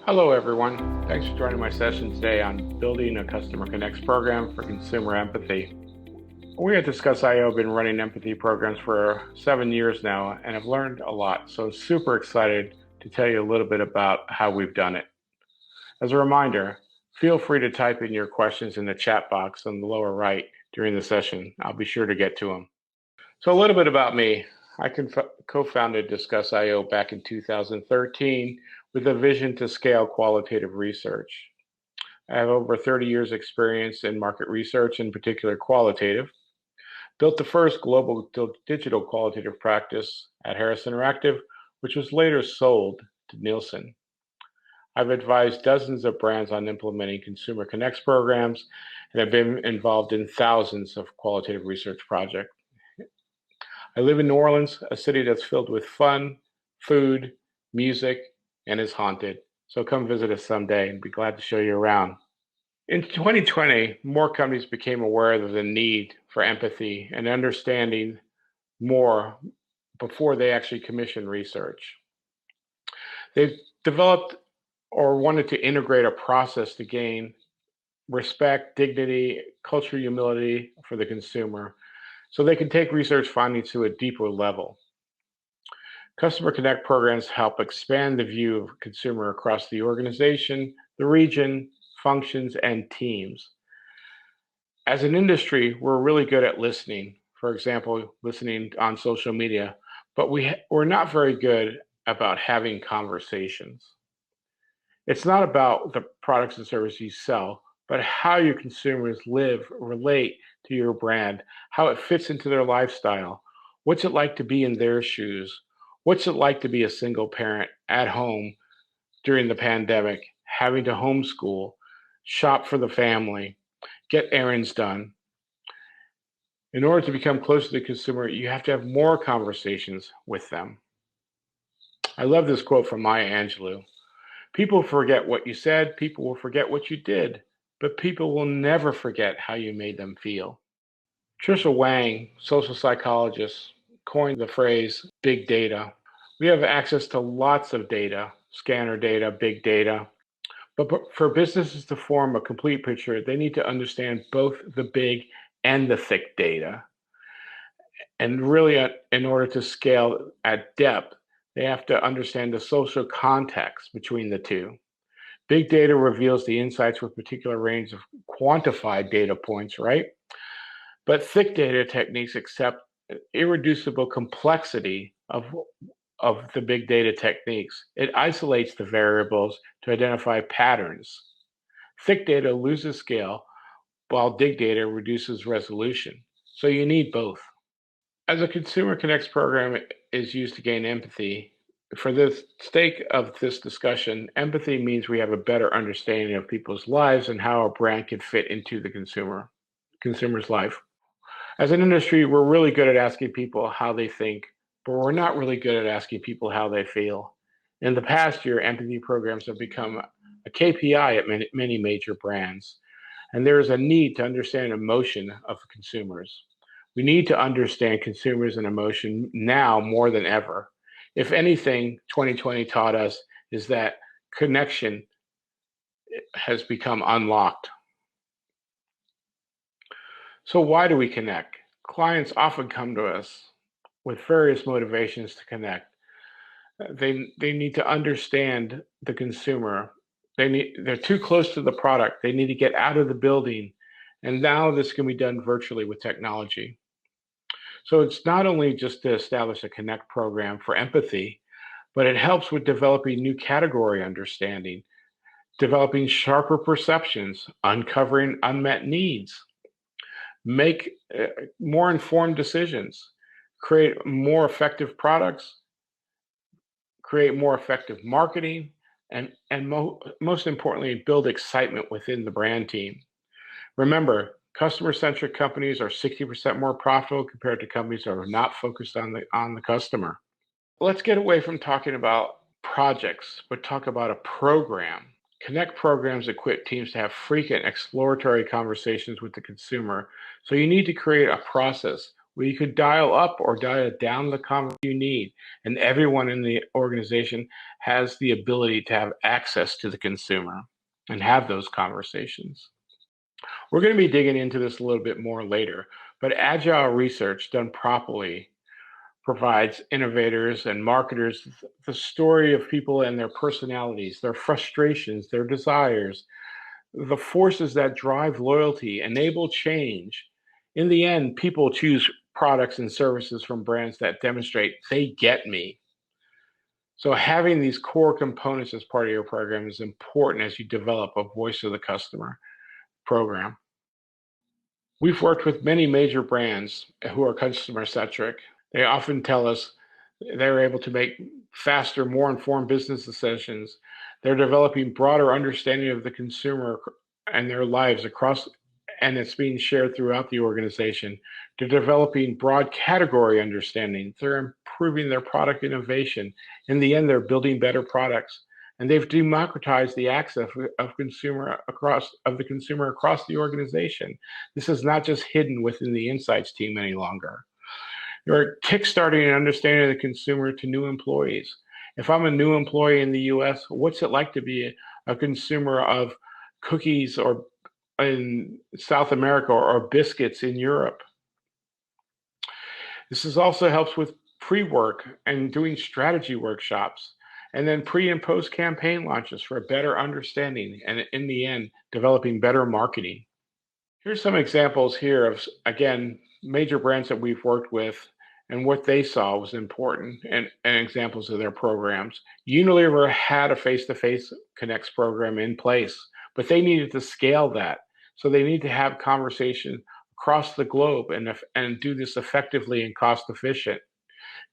Hello, everyone. Thanks for joining my session today on building a Customer Connects program for consumer empathy. We at Discuss.io have been running empathy programs for 7 years now and have learned a lot. So super excited to tell you a little bit about how we've done it. As a reminder, feel free to type in your questions in the chat box on the lower right during the session. I'll be sure to get to them. So a little bit about me. I co-founded Discuss.io back in 2013 with a vision to scale qualitative research. I have over 30 years experience in market research, in particular qualitative. Built the first global digital qualitative practice at Harris Interactive, which was later sold to Nielsen. I've advised dozens of brands on implementing Consumer Connects programs and have been involved in thousands of qualitative research projects. I live in New Orleans, a city that's filled with fun, food, music, and is haunted. So come visit us someday and be glad to show you around. In 2020, more companies became aware of the need for empathy and understanding more before they actually commission research. They've developed or wanted to integrate a process to gain respect, dignity, cultural humility for the consumer so they can take research findings to a deeper level. Customer Connect programs help expand the view of consumer across the organization, the region, functions, and teams. As an industry, we're really good at listening, for example, listening on social media, but we're not very good about having conversations. It's not about the products and services you sell, but how your consumers live, relate to your brand, how it fits into their lifestyle. What's it like to be in their shoes? What's it like to be a single parent at home during the pandemic, having to homeschool, shop for the family, get errands done? In order to become close to the consumer, you have to have more conversations with them. I love this quote from Maya Angelou. People forget what you said, people will forget what you did, but people will never forget how you made them feel. Trisha Wang, social psychologist, coined the phrase big data. We have access to lots of data, scanner data, big data, but for businesses to form a complete picture, they need to understand both the big and the thick data. And really, in order to scale at depth, they have to understand the social context between the two. Big data reveals the insights with particular range of quantified data points, right? But thick data techniques accept irreducible complexity of the big data techniques. It isolates the variables to identify patterns. Thick data loses scale, while big data reduces resolution. So you need both. As a Consumer Connects program is used to gain empathy, for the sake of this discussion, empathy means we have a better understanding of people's lives and how a brand can fit into the consumer's life. As an industry, we're really good at asking people how they think, but we're not really good at asking people how they feel. In the past year, empathy programs have become a KPI at many major brands, and there is a need to understand emotion of consumers. We need to understand consumers and emotion now more than ever. If anything, 2020 taught us is that connection has become unlocked. So, why do we connect? Clients often come to us with various motivations to connect. They need to understand the consumer. They're too close to the product. They need to get out of the building. And now this can be done virtually with technology. So it's not only just to establish a connect program for empathy, but it helps with developing new category understanding, developing sharper perceptions, uncovering unmet needs, make more informed decisions, create more effective products, create more effective marketing, and most importantly, build excitement within the brand team. Remember, customer-centric companies are 60% more profitable compared to companies that are not focused on the customer. Let's get away from talking about projects, but talk about a program. Connect programs equip teams to have frequent exploratory conversations with the consumer. So you need to create a process where you could dial up or dial down the conversation you need, and everyone in the organization has the ability to have access to the consumer and have those conversations. We're going to be digging into this a little bit more later, but agile research done properly provides innovators and marketers the story of people and their personalities, their frustrations, their desires, the forces that drive loyalty, enable change. In the end, people choose products and services from brands that demonstrate they get me. So having these core components as part of your program is important as you develop a voice of the customer program. We've worked with many major brands who are customer centric. They often tell us they're able to make faster, more informed business decisions. They're developing broader understanding of the consumer and their lives across, and it's being shared throughout the organization. They're developing broad category understanding. They're improving their product innovation. In the end, they're building better products. And they've democratized the access of the consumer across the organization. This is not just hidden within the insights team any longer. You're kickstarting an understanding of the consumer to new employees. If I'm a new employee in the US, what's it like to be a consumer of cookies or in South America or biscuits in Europe? This is also helps with pre-work and doing strategy workshops, and then pre and post campaign launches for a better understanding, and in the end, developing better marketing. Here's some examples here of, again, major brands that we've worked with and what they saw was important and examples of their programs. Unilever had a face-to-face connects program in place, but they needed to scale that. So they need to have conversation across the globe and do this effectively and cost efficient.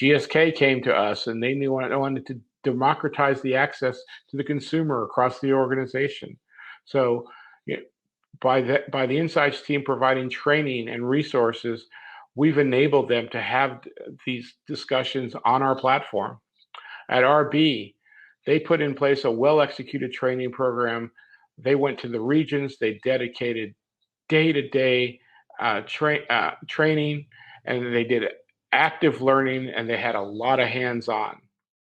GSK came to us and they wanted to democratize the access to the consumer across the organization. So by the insights team providing training and resources, we've enabled them to have these discussions on our platform. At RB, they put in place a well-executed training program. They went to the regions, they dedicated day-to-day training, and they did active learning, and they had a lot of hands-on.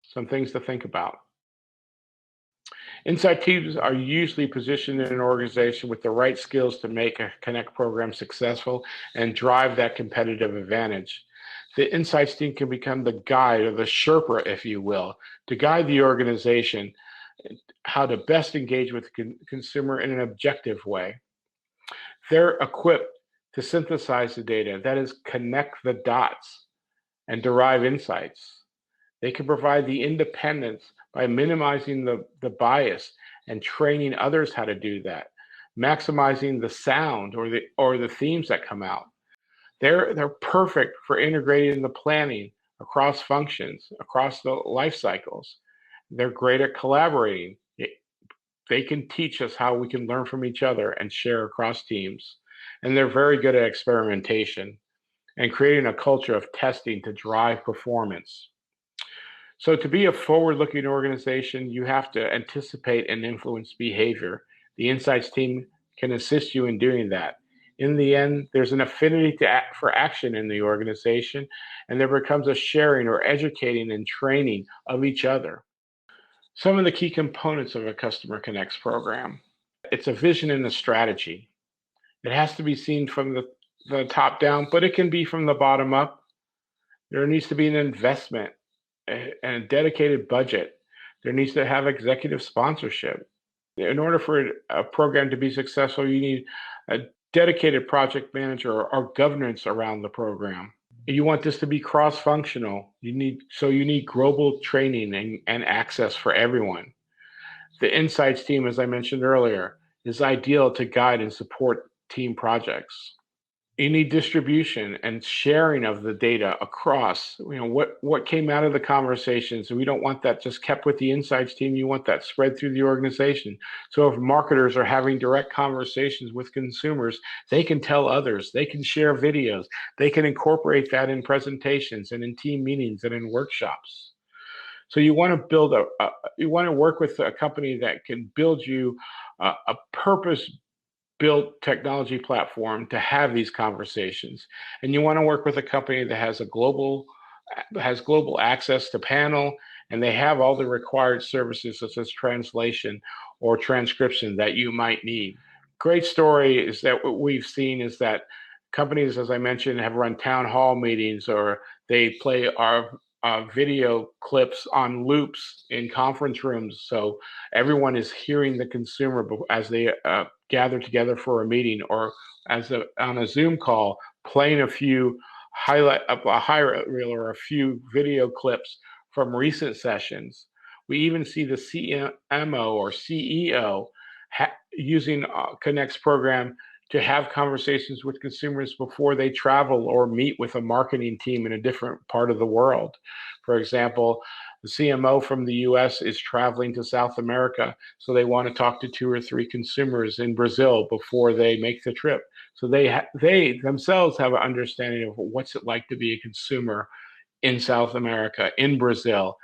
Some things to think about. Insight teams are usually positioned in an organization with the right skills to make a Connect program successful and drive that competitive advantage. The Insights team can become the guide or the Sherpa, if you will, to guide the organization how to best engage with the consumer in an objective way. They're equipped to synthesize the data, that is, connect the dots and derive insights. They can provide the independence by minimizing the bias and training others how to do that, maximizing the sound or the themes that come out. They're perfect for integrating the planning across functions, across the life cycles. They're great at collaborating. They can teach us how we can learn from each other and share across teams. And they're very good at experimentation and creating a culture of testing to drive performance. So to be a forward-looking organization, you have to anticipate and influence behavior. The Insights team can assist you in doing that. In the end, there's an affinity for action in the organization, and there becomes a sharing or educating and training of each other. Some of the key components of a Customer Connects program. It's a vision and a strategy. It has to be seen from the top down, but it can be from the bottom up. There needs to be an investment and a dedicated budget. There needs to have executive sponsorship. In order for a program to be successful, you need a dedicated project manager or governance around the program. You want this to be cross-functional. You need global training and access for everyone. The Insights team, as I mentioned earlier, is ideal to guide and support team projects. You need distribution and sharing of the data across, what came out of the conversations. We don't want that just kept with the Insights team. You want that spread through the organization. So if marketers are having direct conversations with consumers, they can tell others, they can share videos, they can incorporate that in presentations and in team meetings and in workshops. So you want to work with a company that can build you a purpose built technology platform to have these conversations. And you want to work with a company that has global access to panel, and they have all the required services such as translation or transcription that you might need. Great story is that what we've seen is that companies, as I mentioned, have run town hall meetings, or they play our video clips on loops in conference rooms. So everyone is hearing the consumer as they gather together for a meeting, or on a Zoom call, playing a few highlight reel or a few video clips from recent sessions. We even see the CMO or CEO using Connect's program to have conversations with consumers before they travel or meet with a marketing team in a different part of the world. For example, the CMO from the US is traveling to South America, so they want to talk to 2 or 3 consumers in Brazil before they make the trip. So they themselves have an understanding of what's it like to be a consumer in South America, in Brazil,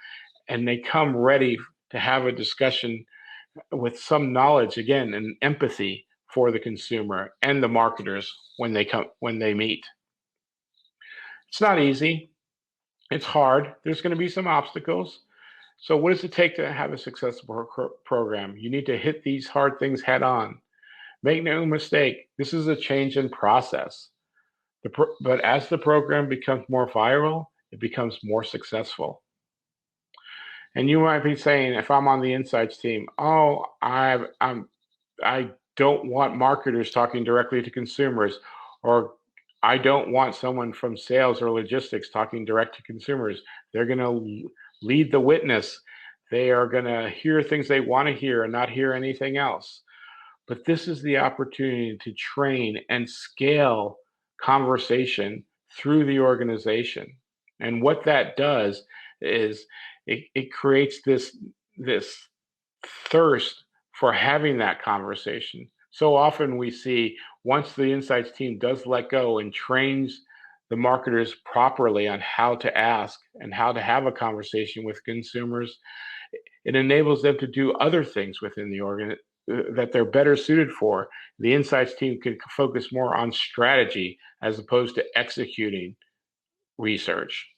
and they come ready to have a discussion with some knowledge, again, and empathy for the consumer and the marketers when they meet. It's not easy. It's hard. There's going to be some obstacles. So what does it take to have a successful program? You need to hit these hard things head on. Make no mistake, this is a change in process. But as the program becomes more viral, it becomes more successful. And you might be saying, if I'm on the insights team, oh, I don't want marketers talking directly to consumers, or I don't want someone from sales or logistics talking direct to consumers. They're going to lead the witness. They are going to hear things they want to hear and not hear anything else. But this is the opportunity to train and scale conversation through the organization. And what that does is it creates this thirst for having that conversation. So often we see, once the insights team does let go and trains the marketers properly on how to ask and how to have a conversation with consumers, it enables them to do other things within the organization that they're better suited for. The insights team can focus more on strategy as opposed to executing research.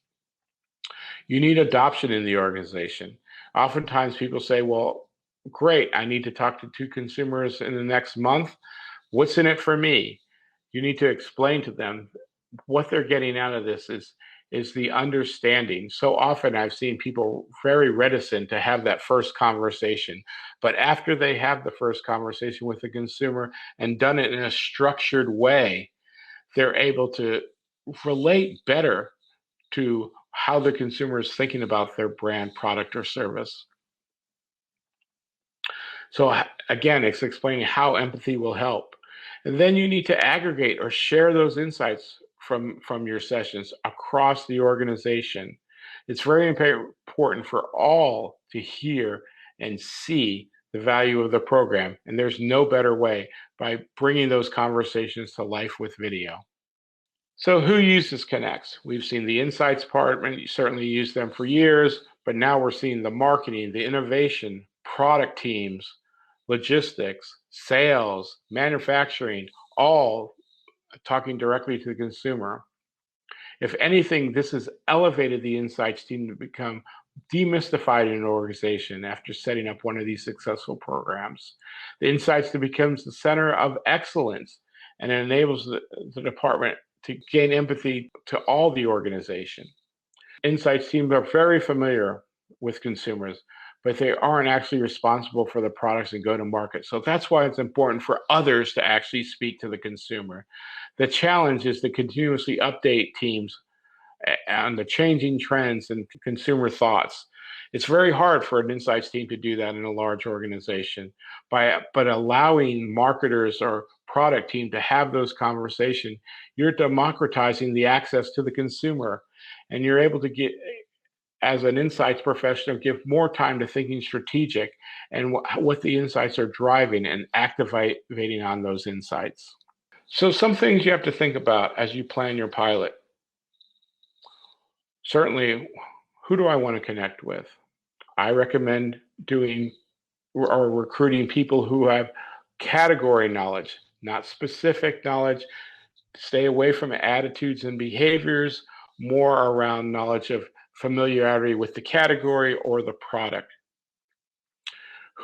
You need adoption in the organization. Oftentimes people say, well, great, I need to talk to 2 consumers in the next month. What's in it for me? You need to explain to them what they're getting out of this is the understanding. So often I've seen people very reticent to have that first conversation. But after they have the first conversation with the consumer and done it in a structured way, they're able to relate better to how the consumer is thinking about their brand, product, or service. So again, it's explaining how empathy will help. And then you need to aggregate or share those insights from your sessions across the organization. It's very important for all to hear and see the value of the program. And there's no better way by bringing those conversations to life with video. So who uses Connects? We've seen the insights department, you certainly use them for years, but now we're seeing the marketing, the innovation, product teams, logistics, sales, manufacturing, all talking directly to the consumer. If anything, this has elevated the insights team to become demystified in an organization after setting up one of these successful programs. The insights team becomes the center of excellence, and it enables the department to gain empathy to all the organization. Insights teams are very familiar with consumers, but they aren't actually responsible for the products and go to market. So that's why it's important for others to actually speak to the consumer. The challenge is to continuously update teams on the changing trends and consumer thoughts. It's very hard for an insights team to do that in a large organization. But allowing marketers or product team to have those conversations, you're democratizing the access to the consumer, and you're able to get, as an insights professional, give more time to thinking strategic and what the insights are driving and activating on those insights. So some things you have to think about as you plan your pilot. Certainly, who do I want to connect with? I recommend doing or recruiting people who have category knowledge, not specific knowledge. Stay away from attitudes and behaviors, more around knowledge of familiarity with the category or the product.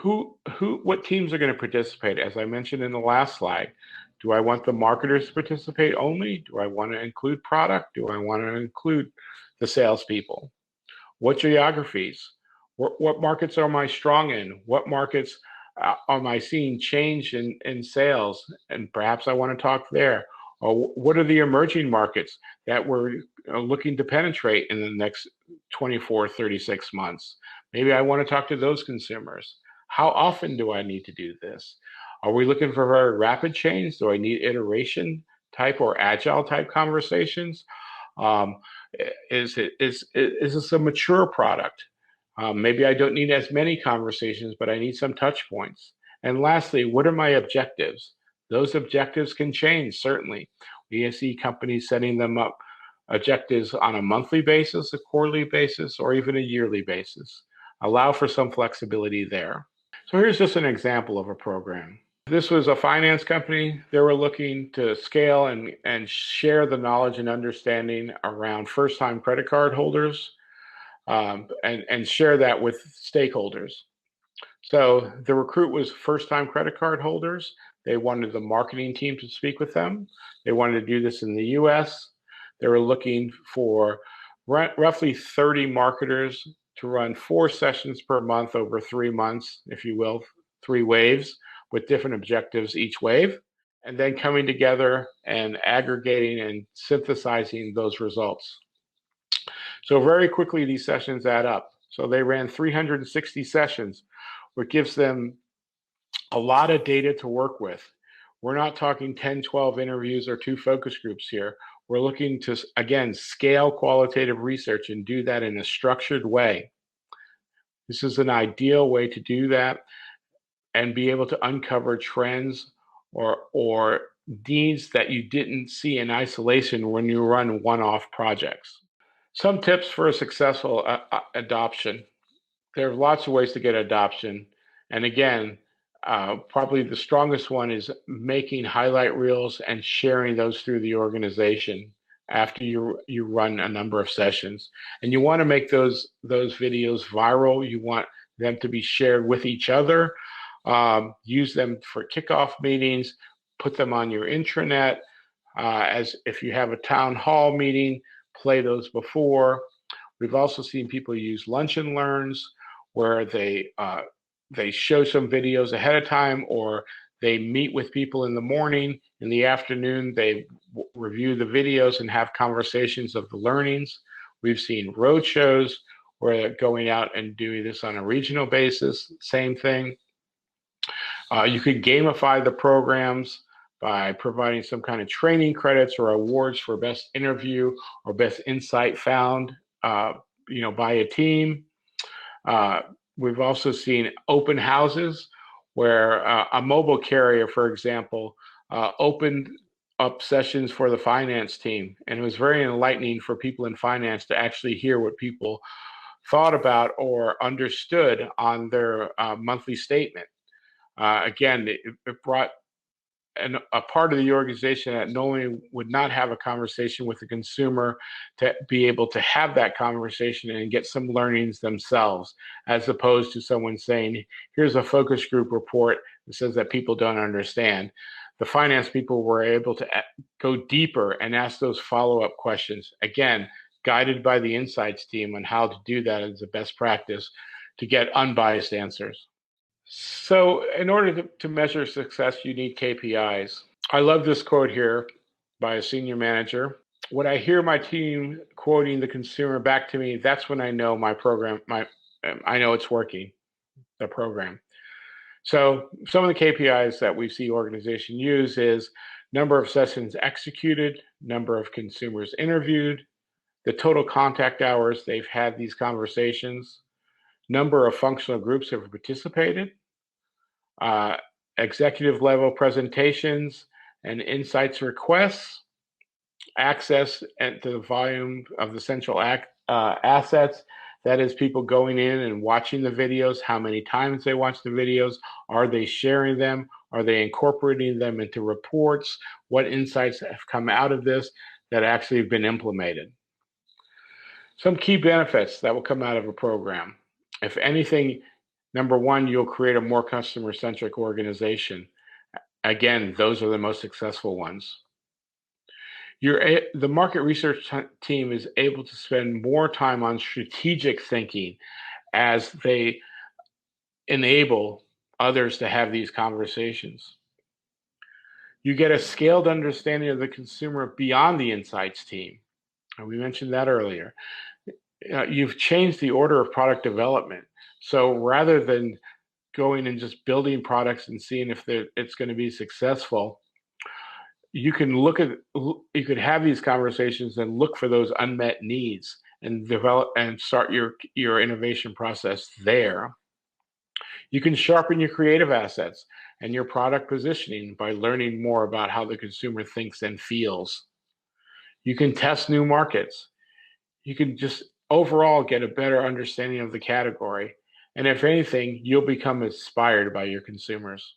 What teams are going to participate? As I mentioned in the last slide, do I want the marketers to participate only? Do I want to include product? Do I want to include the salespeople? What geographies? What markets am I strong in? What markets am I seeing change in sales? And perhaps I want to talk there. Or what are the emerging markets that we're looking to penetrate in the next 24, 36 months? Maybe I want to talk to those consumers. How often do I need to do this? Are we looking for very rapid change? Do I need iteration type or agile type conversations? Um, is this a mature product? Maybe I don't need as many conversations, but I need some touch points. And lastly, what are my objectives? Those objectives can change, certainly. We see companies setting them up objectives on a monthly basis, a quarterly basis, or even a yearly basis. Allow for some flexibility there. So here's just an example of a program. This was a finance company. They were looking to scale and share the knowledge and understanding around first-time credit card holders and share that with stakeholders. So the recruit was first-time credit card holders. They wanted the marketing team to speak with them. They wanted to do this in the US. They were looking for roughly 30 marketers to run 4 sessions per month over 3 months, if you will, 3 waves with different objectives each wave, and then coming together and aggregating and synthesizing those results. So very quickly, these sessions add up. So they ran 360 sessions, which gives them a lot of data to work with. We're not talking 10, 12 interviews or 2 focus groups here. We're looking to, again, scale qualitative research and do that in a structured way. This is an ideal way to do that and be able to uncover trends or needs that you didn't see in isolation when you run one-off projects. Some tips for a successful adoption. There are lots of ways to get adoption. And again, probably the strongest one is making highlight reels and sharing those through the organization after you run a number of sessions. And you want to make those videos viral. You want them to be shared with each other. Use them for kickoff meetings. Put them on your intranet. As if you have a town hall meeting, play those before. We've also seen people use lunch and learns, where they show some videos ahead of time, or they meet with people in the morning. In the afternoon, they review the videos and have conversations of the learnings. We've seen road shows where they're going out and doing this on a regional basis. Same thing. You could gamify the programs by providing some kind of training credits or awards for best interview or best insight found, by a team. We've also seen open houses where a mobile carrier, for example, opened up sessions for the finance team. And it was very enlightening for people in finance to actually hear what people thought about or understood on their monthly statement. Again, it brought a part of the organization that normally would not have a conversation with the consumer to be able to have that conversation and get some learnings themselves, as opposed to someone saying, here's a focus group report that says that people don't understand. The finance people were able to go deeper and ask those follow-up questions, again, guided by the insights team on how to do that as a best practice to get unbiased answers. So in order to measure success, you need KPIs. I love this quote here by a senior manager. When I hear my team quoting the consumer back to me, that's when I know my program, I know it's working, the program. So some of the KPIs that we see organization use is number of sessions executed, number of consumers interviewed, the total contact hours they've had these conversations, number of functional groups have participated, executive level presentations and insights requests, access to the volume of the central assets. That is people going in and watching the videos, how many times they watch the videos, are they sharing them, Are they incorporating them into reports? What insights have come out of this that actually have been implemented? Some key benefits that will come out of a program. If anything, number one, you'll create a more customer-centric organization. Again, those are the most successful ones. The market research team is able to spend more time on strategic thinking as they enable others to have these conversations. You get a scaled understanding of the consumer beyond the insights team. And we mentioned that earlier. You've changed the order of product development. So rather than going and just building products and seeing if it's going to be successful, you could have these conversations and look for those unmet needs and develop and start your innovation process there. You can sharpen your creative assets and your product positioning by learning more about how the consumer thinks and feels. You can test new markets. You can just overall get a better understanding of the category. And if anything, you'll become inspired by your consumers.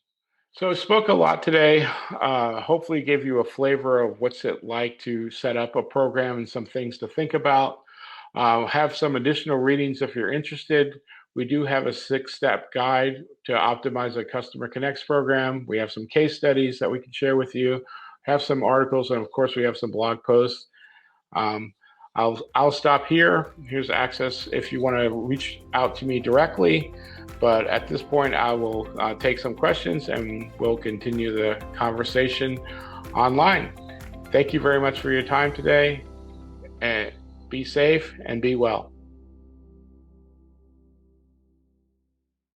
So I spoke a lot today, hopefully gave you a flavor of what's it like to set up a program and some things to think about. Have some additional readings if you're interested. We do have a 6-step guide to optimize a Customer Connects program. We have some case studies that we can share with you, have some articles, and of course we have some blog posts. I'll stop here. Here's access if you want to reach out to me directly. But at this point, I will take some questions and we'll continue the conversation online. Thank you very much for your time today. And be safe and be well.